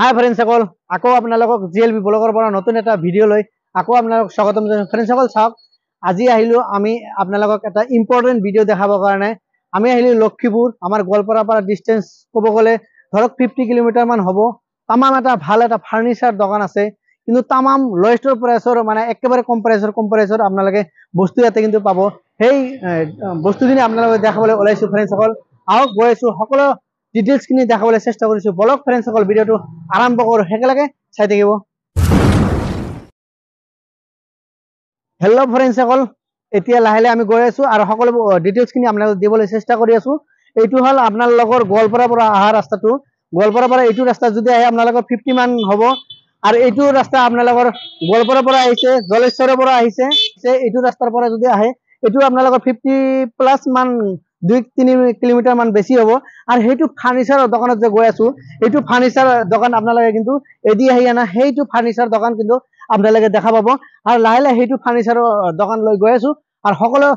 হাই ফ্ৰেণ্ডসকল, আকৌ আপোনালোকক জিএলবি ব্লগৰ পৰা নতুন এটা ভিডিঅ' লৈ আকৌ আপোনালোকক স্বাগতম জনাইছোঁ। ফ্ৰেণ্ডসকল চাওক, আজি আহিলোঁ আমি আপোনালোকক এটা ইম্পৰ্টেণ্ট ভিডিঅ' দেখাবৰ কাৰণে। আমি আহিলোঁ লক্ষীপুৰ। আমাৰ গোৱালপাৰাৰ পৰা ডিষ্টেঞ্চ ক'ব গ'লে ধৰক 50 কিলোমিটাৰ মান হ'ব। তামাম এটা ভাল এটা ফাৰ্নিচাৰ দোকান আছে, কিন্তু তামাম লয়েষ্টৰ প্ৰাইচৰ মানে একেবাৰে কম প্ৰাইচৰ আপোনালোকে বস্তু ইয়াতে কিন্তু পাব। সেই বস্তুখিনি আপোনালোকে দেখাবলৈ ওলাইছোঁ। ফ্ৰেণ্ডসকল আহক, গৈ আছোঁ, সকলো ডিটেইলছখিনি দেখাবলৈ চেষ্টা কৰিছোঁ। বলক ফ্ৰেণ্ডসকল, ভিডিঅ'টো আৰম্ভ কৰোঁ, একেলগে চাই থাকিব। হেল্ল' ফ্ৰেণ্ডসকল, এতিয়া লাহে লাহে আমি গৈ আছোঁ আৰু সকলো ডিটেইলছখিনি আপোনালোকক দিবলৈ চেষ্টা কৰি আছোঁ। এইটো হ'ল আপোনালোকৰ গোৱালপাৰাৰ পৰা অহা ৰাস্তাটো। গোৱালপাৰাৰ পৰা এইটো ৰাস্তা যদি আহে আপোনালোকৰ 50 মান হ'ব। আৰু এইটো ৰাস্তা আপোনালোকৰ গোৱালপাৰাৰ পৰা আহিছে, জলেশ্বৰৰ পৰা আহিছে। এইটো ৰাস্তাৰ পৰা যদি আহে এইটো আপোনালোকৰ 50+ মান 2-3 কিলোমিটাৰ মান বেছি হ'ব। আৰু সেইটো ফাৰ্নিচাৰৰ দোকানত যে গৈ আছোঁ, এইটো ফাৰ্নিচাৰ দোকান আপোনালোকে কিন্তু এদি আহি আনা সেইটো ফাৰ্নিচাৰ দোকান কিন্তু আপোনালোকে দেখা পাব। আৰু লাহে লাহে সেইটো ফাৰ্নিচাৰৰ দোকান লৈ গৈ আছোঁ আৰু সকলো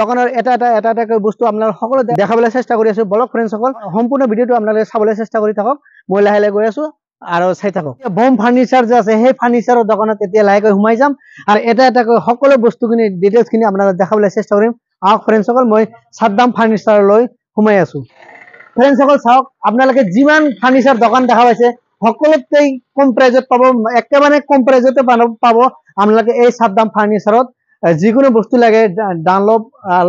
দোকানৰ এটা এটা বস্তু আপোনালোকে সকলো দেখাবলৈ চেষ্টা কৰি আছোঁ। বলক ফ্ৰেণ্ডসকল, সম্পূৰ্ণ ভিডিঅ'টো আপোনালোকে চাবলৈ চেষ্টা কৰি থাকক। মই লাহে লাহে গৈ আছোঁ আৰু চাই থাকক। বম ফাৰ্নিচাৰ যে আছে, সেই ফাৰ্নিচাৰৰ দোকানত এতিয়া লাহেকৈ সোমাই যাম আৰু এটা এটাকৈ সকলো বস্তুখিনি ডিটেইলছখিনি আপোনালোকক দেখাবলৈ চেষ্টা কৰিম। আহক ফ্ৰেণ্ডসকল, মই সাদ্দাম ফাৰ্নিচাৰলৈ সোমাই আছোঁ। ফ্ৰেণ্ডসকল চাওক, আপোনালোকে যিমান ফাৰ্নিচাৰ দোকান দেখা পাইছে সকলোতকৈ কম প্ৰাইজত পাব, একেবাৰে কম প্ৰাইজতে পাব আপোনালোকে এই সাদ্দাম ফাৰ্নিচাৰত। যিকোনো বস্তু লাগে, ডানলপ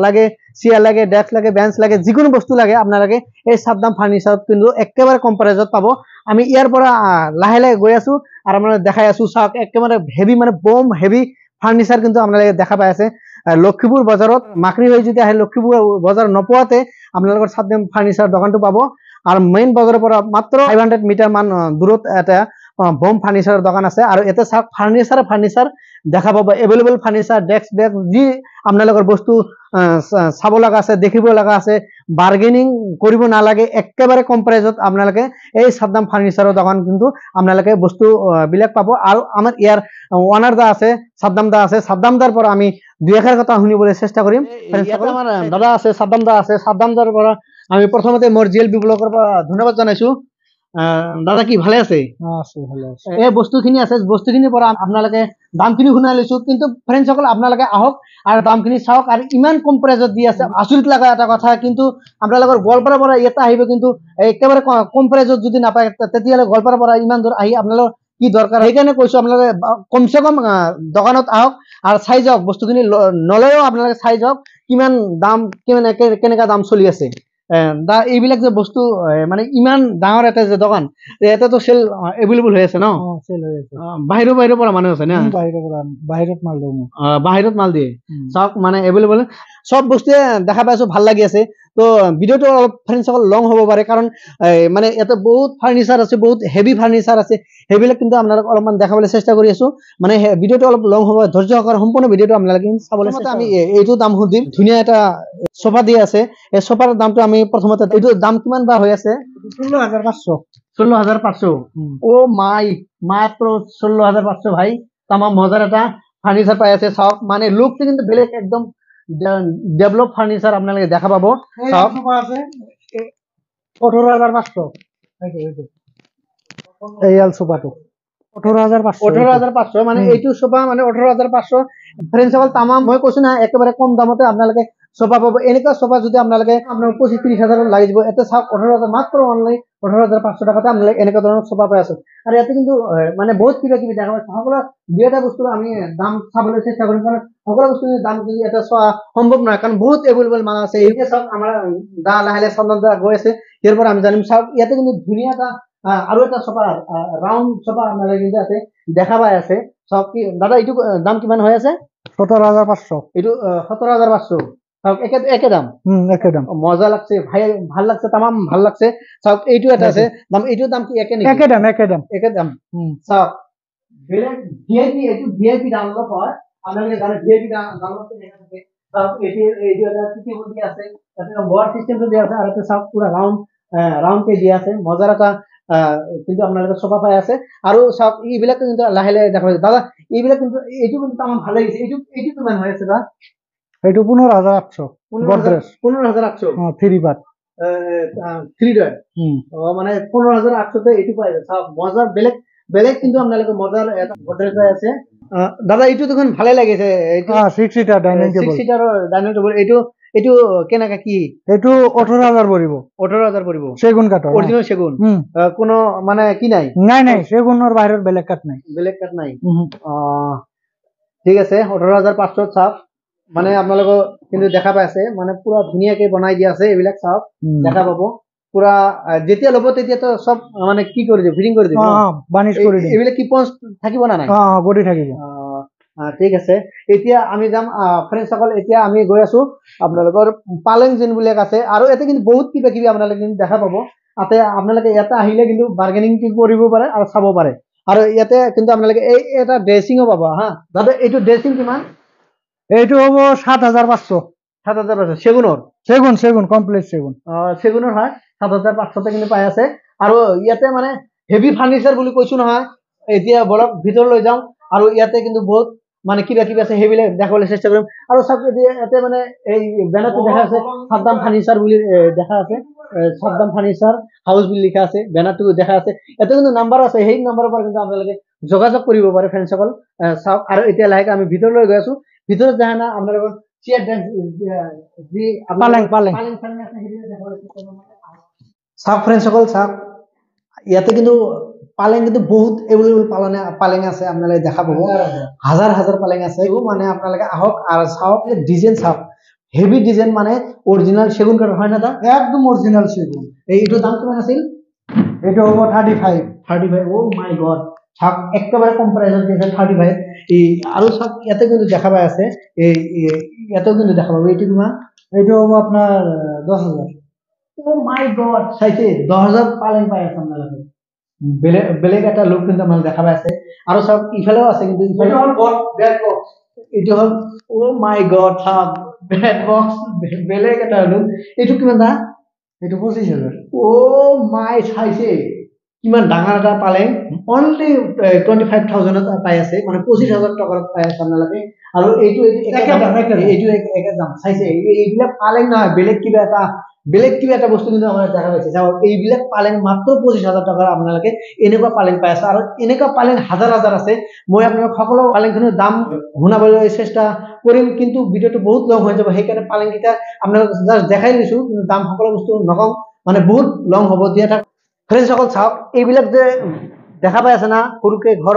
লাগে, চেয়াৰ লাগে, ডেস্ক লাগে, বেঞ্চ লাগে, যিকোনো বস্তু লাগে আপোনালোকে এই সাদ্দাম ফাৰ্নিচাৰত কিন্তু একেবাৰে কম প্ৰাইজত পাব। আমি ইয়াৰ পৰা লাহে লাহে গৈ আছোঁ আৰু আপোনালোকে দেখাই আছোঁ। চাওক, একেবাৰে হেভি, মানে বম হেভি ফাৰ্নিচাৰ কিন্তু আপোনালোকে দেখা পাই আছে। লক্ষীপুৰ বজাৰত মাকৰি হৈ যদি আহে, লক্ষীপুৰ বজাৰ নোপোৱাতে আপোনালোকৰ সাদ্দাম ফাৰ্নিচাৰ দোকানটো পাব। আৰু মেইন বজাৰৰ পৰা মাত্ৰ 500 মিটাৰ মান দূৰত এটা বম ফাৰ্নিচাৰৰ দোকান আছে। আৰু ইয়াতে চাওক, ফাৰ্নিচাৰ দেখা পাব, এভেইলেবল ফাৰ্নিচাৰ, ডেস্ক বেঞ্চ, যি আপোনালোকৰ বস্তু চাব লগা আছে, দেখিব লগা আছে, বাৰ্গেনিং কৰিব নালাগে, একেবাৰে কম প্ৰাইজত আপোনালোকে এই সাদ্দাম ফাৰ্নিচাৰৰ দোকান কিন্তু আপোনালোকে বস্তু বিলাক পাব। আৰু আমাৰ ইয়াৰ ওনাৰ দা আছে, সাদ্দাম দা আছে। সাদ্দাম দাৰ পৰা আমি দুই এষাৰ কথা শুনিবলৈ চেষ্টা কৰিম। আমাৰ দাদা আছে, সাদ্দাম দা আছে। সাদ্দাম দাৰ পৰা আমি প্ৰথমতে মোৰ জিএলবি ব্লগৰ পৰা ধন্যবাদ জনাইছোঁ। দাদা কি ভালে আছে? এই বস্তুখিনি আছে, বস্তুখিনিৰ পৰা আপোনালোকে দামখিনি শুনাই লৈছোঁ। কিন্তু ফ্ৰেণ্ডসকল আপোনালোকে আহক আৰু দামখিনি চাওক। আৰু ইমান কম প্ৰাইজত দি আছে, আচৰিত লগা এটা কথা। কিন্তু আপোনালোকৰ গোৱালপাৰাৰ পৰা ইয়াতে আহিব, কিন্তু একেবাৰে কম প্ৰাইজত যদি নাপায় তেতিয়াহ'লে গোৱালপাৰাৰ পৰা ইমান দূৰ আহি আপোনালোকৰ কি দৰকাৰ? সেইকাৰণে কৈছোঁ আপোনালোকে কমচে কম দোকানত আহক আৰু চাই যাওক, বস্তুখিনি নলয়ও আপোনালোকে চাই যাওক কিমান দাম, কেনেকুৱা দাম চলি আছে। এইবিলাক যে বস্তু মানে ইমান ডাঙৰ এটা যে দোকান, ইয়াতেতো চেল এভেইলেবল হৈ আছে ন? চেল হৈ আছে। বাহিৰৰ পৰা মানুহ আছে না? বাহিৰত মাল দিয়ে। চাওক, মানে এভেইলেবল সব বস্তুৱে দেখা পাইছোঁ, ভাল লাগি আছে। তো ভিডিঅ'টো অলপ ফ্ৰেণ্ডসকল লং হ'ব পাৰে, কাৰণ মানে ইয়াতে বহুত ফাৰ্নিচাৰ আছে, বহুত হেভি ফাৰ্নিচাৰ আছে। সেইবিলাক কিন্তু আপোনালোক অলপমান দেখাবলৈ চেষ্টা কৰি আছোঁ। মানে ভিডিঅ'টো অলপ লং হ'ব, ধৈৰ্য সহকাৰে সম্পূৰ্ণ ভিডিঅ'টো আপোনালোকে চাবলৈ চেষ্টা। আমি এইটো দাম সুধিম। ধুনীয়া এটা সোফা দি আছে, এই সোফাৰ দামটো আমি প্ৰথমতে, এইটো দাম কিমান বা হৈ আছে? 16,500। 16,500। ও মাত্ৰ 16,500 ভাই। তামাম মজাৰ এটা ফাৰ্নিচাৰ পাই আছে। চাওক, মানে লুকটো কিন্তু বেলেগ, একদম ডেভেলপ ফাৰ্নিচাৰ আপোনালোকে দেখা পাব। চাওক, 18,500। এইয়াল সোফাটো 18,500। মানে এইটো সোফা মানে 18,500। ফ্ৰেণ্ডসকল তামাম, মই কৈছোঁ না, একেবাৰে কম দামতে আপোনালোকে সোফা পাব। এনেকুৱা সোফা যদি আপোনালোকে 25-30 হাজাৰ লাগি যাব, ইয়াতে চাওক 18,000, মাত্ৰ অনলি 18,500 টকাতে আপোনালোকে এনেকুৱা ধৰণৰ সোফা পাই আছে। আৰু ইয়াতে কিন্তু মানে বহুত কিবা কিবি দেখা পাইছে। সকলো দুই এটা বস্তু আমি দাম চাবলৈ চেষ্টা কৰিম, কাৰণ সকলো বস্তুৰ দাম যদি এটা চোৱা সম্ভৱ নহয়, কাৰণ বহুত এভেইলেবল মাল আছে। এতিয়া চাওক, আমাৰ দা লাহে লাহে চন্দন দা গৈ আছে, ইয়াৰ পৰা আমি জানিম। চাওক, ইয়াতে কিন্তু ধুনীয়া এটা আৰু এটা সোফা, ৰাউণ্ড সোফা আপোনালোকে কিন্তু ইয়াতে দেখা পাই আছে। চাওক, কি দাদা, এইটো দাম কিমান হৈ আছে? 17,500। এইটো 17,500। চাওক, একে দাম। একে দাম। মজা লাগছে ভাই, ভাল লাগছে, তামাম ভাল লাগছে। চাওক, এইটো এটা আছে দাম, এইটোৰ দাম কি একে নেকি? একে দাম। চাওক, বেলেগ ভিআইপি, এইটো ভিআইপি ডাউনলোড হয়। আপোনালোকে জানে ভিআইপি ডাউনলোডটো দেখা থাকে। চাওক, এইটো এটা টিকেবল দিয়া আছে, তাতে বোৰ্ড চিষ্টেমটো দিয়া আছে। আৰু এটা চাওক, পুৰা ৰাউণ্ডকে দিয়া আছে, মজাৰ এটা কিন্তু আপোনালোকে সোফা পাই আছে। আৰু চাওক, এইবিলাক কিন্তু লাহে লাহে দেখা পাইছে। দাদা, এইবিলাক কিন্তু এইটো কিন্তু তামাম ভাল লাগিছে। এইটো কিমান হৈ আছে দাদা? এইটো 15,800। 15,800। 3 পাত। 3 ডয়ার মানে 15,800 এইটো পাই যায় চাওক মজাৰ বেলেগ বেলেগ কিন্তু আপোনালোকে মজাৰ এটা গডৰেজ আছে দাদা এইটো দেখোন ভালে লাগিছে এইটো 6 সিটাৰ ডাইনিং টেবল 6 সিটাৰৰ ডাইনিং টেবল এইটো এইটো কেনেকা কি এইটো 18,000 পৰিব 18,000 পৰিব সেগুন কাঠৰ অৰিজিনাল সেগুন কোনো মানে কি নাই নাই নাই সেগুনৰ বাহিৰত বেলেগ কাঠ নাই ঠিক আছে 18,500 চাওক মানে আপোনালোকৰ কিন্তু দেখা পাইছে মানে পুৰা ধুনীয়াকৈ বনাই দিয়া আছে এইবিলাক চাওক দেখা পাব পুৰা যেতিয়া ল'ব তেতিয়া তো সব মানে কি কৰি দিব ফিটিং কৰি দিব বানিশ কৰি দিব এইবিলাক কি পঞ্চ থাকিব না নাই গড়ি থাকিব ঠিক আছে এতিয়া আমি যাম ফ্ৰেণ্ডসকল এতিয়া আমি গৈ আছো আপোনালোকৰ পালেং যোনবিলাক আছে আৰু এতে কিন্তু বহুত কিবা কিবি আপোনালোকে কিন্তু দেখা পাব আতে আপোনালোকে ইয়াতে আহিলে কিন্তু বাৰ্গেনিং কৰিব পাৰে আৰু চাব পাৰে আৰু ইয়াতে কিন্তু আপোনালোকে এই এটা ড্ৰেছিংও পাব হা দাদা এইটো ড্ৰেছিং কিমান এইটো হ'ব 7,500 সেগুনৰ সেগুন সেগুন কমপ্লিট সেগুন সেগুনৰ হয় 7,500 কিন্তু পাই আছে আৰু ইয়াতে মানে হেভি ফাৰ্নিচাৰ বুলি কৈছো নহয় এতিয়া বলক ভিতৰলৈ যাওঁ আৰু ইয়াতে কিন্তু বহুত মানে কিবা কিবি আছে সেইবিলাক দেখাবলৈ চেষ্টা কৰিম আৰু সব ইয়াতে মানে এই বেনাৰটো দেখা আছে সাদ্দাম ফাৰ্নিচাৰ বুলি দেখা আছে সাদ্দাম ফাৰ্নিচাৰ হাউচ বুলি লিখা আছে বেনাৰটো দেখা আছে এতে কিন্তু নাম্বাৰ আছে সেই নাম্বাৰৰ পৰা কিন্তু আপোনালোকে যোগাযোগ কৰিব পাৰে ফ্ৰেণ্ডসকল চাওক আৰু এতিয়া লাহেকৈ আমি ভিতৰলৈ গৈ আছো ভিতৰত যায় না আপোনালোকৰ চেয়াৰ যি পালেং পালেং চাওক ফ্ৰেণ্ডসকল চাওক ইয়াতে কিন্তু পালেং কিন্তু বহুত এভেইলেবল পালেং আছে আপোনালোকে দেখা পাব হাজাৰ হাজাৰ পালেং আছে মানে আপোনালোকে আহক আৰু চাওক ডিজাইন চাওক হেভি ডিজাইন মানে অৰিজিনাল সেগুন কাঠ হয় না দা একদম অৰিজিনাল সেগুন এইটো দাম কিমান আছিল এইটো হ'ব 35 ও মাই গড চাওক একেবাৰে কম প্ৰাইচত দিছে 35 এই আৰু চাওক ইয়াতে কিন্তু দেখা পাই আছে এই ইয়াতেও কিন্তু দেখা পাব এইটো কিমান এইটো হ'ব আপোনাৰ 10,000 ও মাই গড চাইছে 10,000 পালেং পাই আছে আপোনালোকে বেলেগ এটা লুক কিন্তু আমাক দেখা পাই আছে আৰু চাওক ইফালেও আছে কিন্তু ইফালে হ'ল ব্যাট বক্স এইটো হ'ল ও মাই গড চাওক ব্যাট বক্স বেলেগ এটা লুক এইটো কিমান দা এইটো 25,000 ও মাই চাইছে কিমান ডাঙৰ এটা পালেং অনলি 25,000 পাই আছে মানে 25,000 টকাত পাই আছে আপোনালোকে আৰু এইটো একে দাম চাইছে এইবিলাক পালেং নহয় বেলেগ কিবা এটা বস্তু কিন্তু আমাৰ দেখা পাইছে চাওক এইবিলাক পালেং মাত্ৰ 25,000 টকাৰ আপোনালোকে এনেকুৱা পালেং পাই আছে আৰু এনেকুৱা পালেং হাজাৰ হাজাৰ আছে মই আপোনালোক সকলো পালেংখিনিৰ দাম শুনাবলৈ চেষ্টা কৰিম কিন্তু ভিডিঅ'টো বহুত লং হৈ যাব সেইকাৰণে পালেংকেইটা আপোনালোক জাষ্ট দেখাই লৈছো কিন্তু দাম সকলো বস্তু নকওঁ মানে বহুত লং হ'ব দিয়া থাক ফ্ৰেণ্ডসকল চাওক এইবিলাক যে দেখা পাই আছে না সৰুকে ঘৰ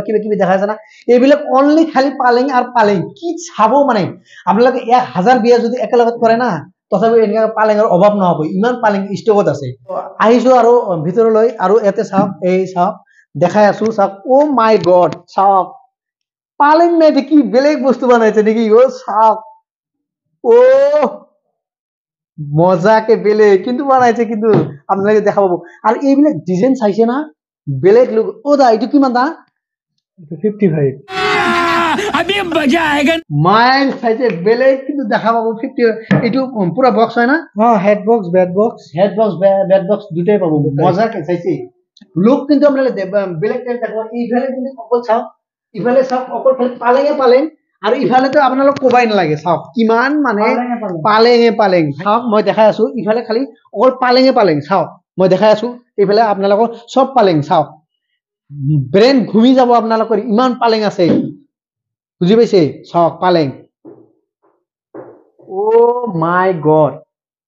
কিবা কিবি দেখা আছে না এইবিলাক অনলি খালি পালেং আৰু পালেং কি চাব মানে আপোনালোকে 1,000 বিয়া যদি একেলগত কৰে না তথাপি এনেকা পালেঙৰ অভাৱ নহব ইমান পালেং ষ্টকত আছে আহিছো আৰু ভিতৰলৈ আৰু এতে চাওক এই চাওক দেখাই আছো চাওক ও মাই গড চাওক পালেং নাই কি বেলেগ বস্তু বনাইছে নেকি ও চাওক ও মজাকে বেলেগ কিন্তু বানাইছে কিন্তু আপোনালোকে দেখা পাব আৰু এইবিলাক ডিজাইন চাইছে না বেলেগ লুক ও দা এইটো কিমান দা 55 अभी मजा आएगा माइल साइजे बेलेग কিন্তু দেখা পাবো 50 এটু পুরা বক্স হয় না হেড বক্স ব্যাট বক্স দুটাই পাবো মজা কে চাইছে লুক কিন্তু আমরা বেলেগ টাইপ দেখো ইফালে কিন্তু অকল চাও ইফালে চাও অকল পালেং আৰু ইফালে তো আপোনালোক কোবাই নালাগে চাও কিমান মানে পালেং চাও মই দেখাই আছো ইফালে খালি অকল পালেং চাও মই দেখাই আছো ইফালে আপোনালোকৰ সব পালেং চাও ব্ৰেন ঘুমি যাব আপোনালোকৰ ইমান পালেং আছে বুঝি পাইছে চাওক পালেং ও মাই গড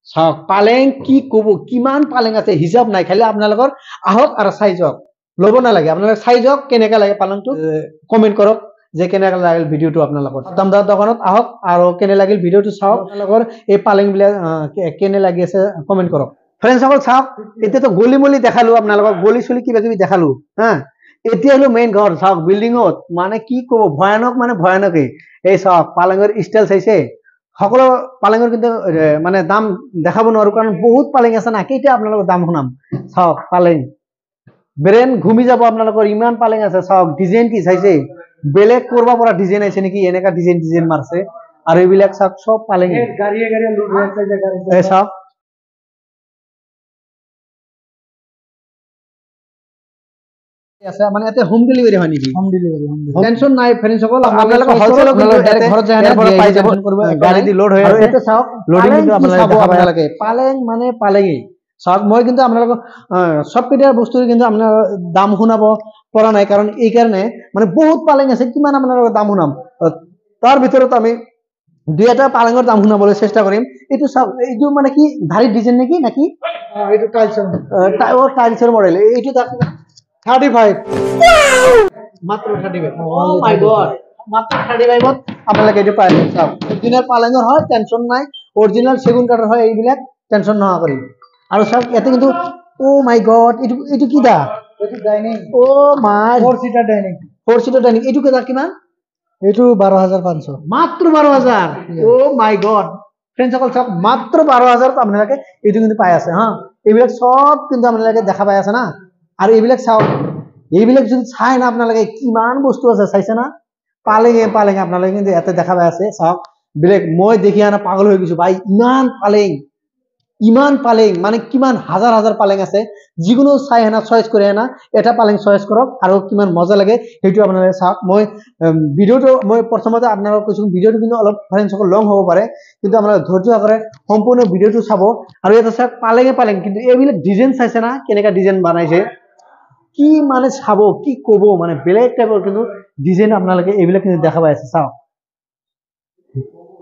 চাওক পালেং কি কব কিমান পালেং আছে হিসাব নাই খালি আপোনালোকৰ আহক আৰু চাই যাওক লব নালাগে আপোনালোকে চাই যাওক কেনেকা লাগে পালেংটো কমেন্ট কৰক যে কেনেকা লাগিল ভিডিওটো আপোনালোকৰ দামদাৰ দোকানত আহক আৰু কেনে লাগিল ভিডিওটো চাওক আপোনালোকৰ এই পালেং বিলাক কেনে লাগি আছে কমেন্ট কৰক ফ্ৰেণ্ডছ সকল চাওক এতিয়া তো গলি মলি দেখালো আপোনালোকক গলি চলি কিবা কিবি দেখালো হা এতিয়া হলো মেইন ঘৰ চাওক বিল্ডিংত মানে কি কব ভয়ানক মানে ভয়ানকে এই চাওক পালেঙৰ স্টাইল চাইছে সকলো পালেঙৰ কিন্তু মানে দাম দেখাব নোৱাৰো কাৰণ বহুত পালেং আছে না কেইটা আপোনালোকৰ দাম শুনাম চাওক পালেং ব্ৰেন ঘুমি যাব আপোনালোকৰ ইমান পালেং আছে চাওক ডিজাইন কি চাইছে বেলেগ কৰবা পৰা ডিজাইন আছে নেকি এনেকা ডিজাইন মাৰছে আৰু এইবিলাক চাওক সব পালেং গাড়ীয়ে লুট আছে যে গাড়ী চাওক আছে মানে এতে হোম ডেলিভারি হয় নেকি? হোম ডেলিভারি টেনশন নাই ফ্রেন্ডস সকল আপোনালোকে হোলসেল ডাইৰেক্ট ঘৰত যায় না পাই যাব কৰিব গাড়ী দি লোড হৈ আছে এতে চাওক লোডিং পালেং কিন্তু কি চাব আপোনালোকে আপোনালোকে পালেং মানে পালেঙেই চাওক মই কিন্তু আপোনালোকক সব কেইটা বস্তু কিন্তু আপোনাৰ দাম শুনাব পৰা নাই কাৰণ এই কাৰণে মানে বহুত পালেং আছে কিমান আপোনালোকৰ দাম শুনাম তাৰ ভিতৰত আমি দুই এটা পালেঙৰ দাম শুনাবলৈ চেষ্টা কৰিম এইটো চাওক এইটো মানে কি ধাৰি ডিজাইন নেকি নাকি এইটো টাইলছৰ মডেল এইটো 35 মাত্ৰ 35 ও মাই গড মাত্ৰ 35 ত আপোনালোকে এইটো পাই চাওক অৰিজিনাল পালেঙৰ হয় টেনচন নাই অৰিজিনাল সেগুন কাঠৰ হয় এইবিলাক টেনচন নোহোৱা কৰি আৰু চাওক ইয়াতে কিন্তু ও মাই গড এইটো কি দা এইটো ডাইনিং ও মাই 4 সিটাৰ ডাইনিং এইটো কেটা কিমান এইটো 12500 মাত্ৰ 12000 ও মাই গড ফ্ৰেন্ডস সকল চাওক মাত্ৰ 12000 ত আপোনালোকে এইটো কিন্তু পাই আছে হা এইবিলাক সব কিন্তু আপোনালোকে দেখা পাই আছে না আৰু এইবিলাক চাওক এইবিলাক যদি চাই না আপোনালোকে কিমান বস্তু আছে চাইছে না পালেঙে আপোনালোকে কিন্তু ইয়াতে দেখা পাই আছে চাওক বেলেগ মই দেখি আনা পাগল হৈ গৈছো ভাই ইমান পালেং মানে কিমান হাজাৰ হাজাৰ পালেং আছে যিকোনো চাই হেনা চয়েস কৰে হেনা এটা পালেং চয়েস কৰক আৰু কিমান মজা লাগে সেইটো আপোনালোকে চাওক মই ভিডিওটো মই প্ৰথমতে আপোনালোকক কৈছো ভিডিওটো কিন্তু অলপ ফ্ৰেন্ডস সকল লং হ'ব পাৰে কিন্তু আপোনালোকে ধৈৰ্য সহকাৰে সম্পূৰ্ণ ভিডিওটো চাব আৰু এটা চাওক পালেং কিন্তু এইবিলাক ডিজাইন চাইছে না কেনেকা ডিজাইন বনাইছে কি মানে চাব কি কব মানে বেলেগ টাইপৰ কিন্তু ডিজাইন আপোনালোকে এইবিলাক কিন্তু দেখা পাই আছে চাওক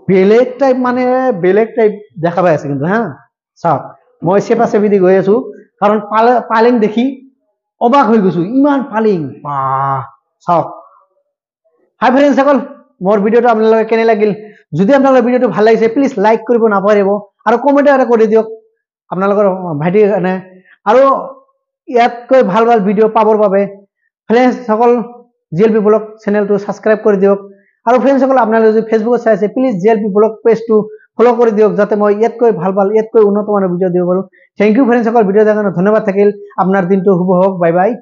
বেলেগ টাইপ মানে বেলেগ টাইপ দেখা পাই আছে কিন্তু হা চাওক মই চেপা চেপি দি গৈ আছো কাৰণ পালেং দেখি অবাক হৈ গৈছো ইমান পালেং চাওক হাই ফ্ৰেন্ডস সকল মোৰ ভিডিওটো আপোনালোকে কেনে লাগিল যদি আপোনালোকৰ ভিডিওটো ভাল লাগিছে প্লিজ লাইক কৰিব নাপাহৰিব আৰু কমেন্ট এটা কৰি দিয়ক আপোনালোকৰ ভাইটি কাৰণে আৰু ইয়াতকৈ ভাল ভাল ভিডিও পাবৰ বাবে ফ্ৰেন্ডস সকল জিএলপি ব্লগ চেনেলটো সাবস্ক্ৰাইব কৰি দিয়ক আৰু ফ্ৰেন্ডস সকল আপোনালোকে যদি ফেসবুকত চাই আছে প্লিজ জিএলপি ব্লগ পেজটো ফলো কৰি দিয়ক যাতে মই ইয়াতকৈ ভাল ইয়াতকৈ উন্নত মানৰ ভিডিও দিব পাৰো থ্যাংক ইউ ফ্ৰেন্ডস সকল ভিডিও দেখাৰ কাৰণে ধন্যবাদ থাকিল আপোনাৰ দিনটো শুভ হোক বাই বাই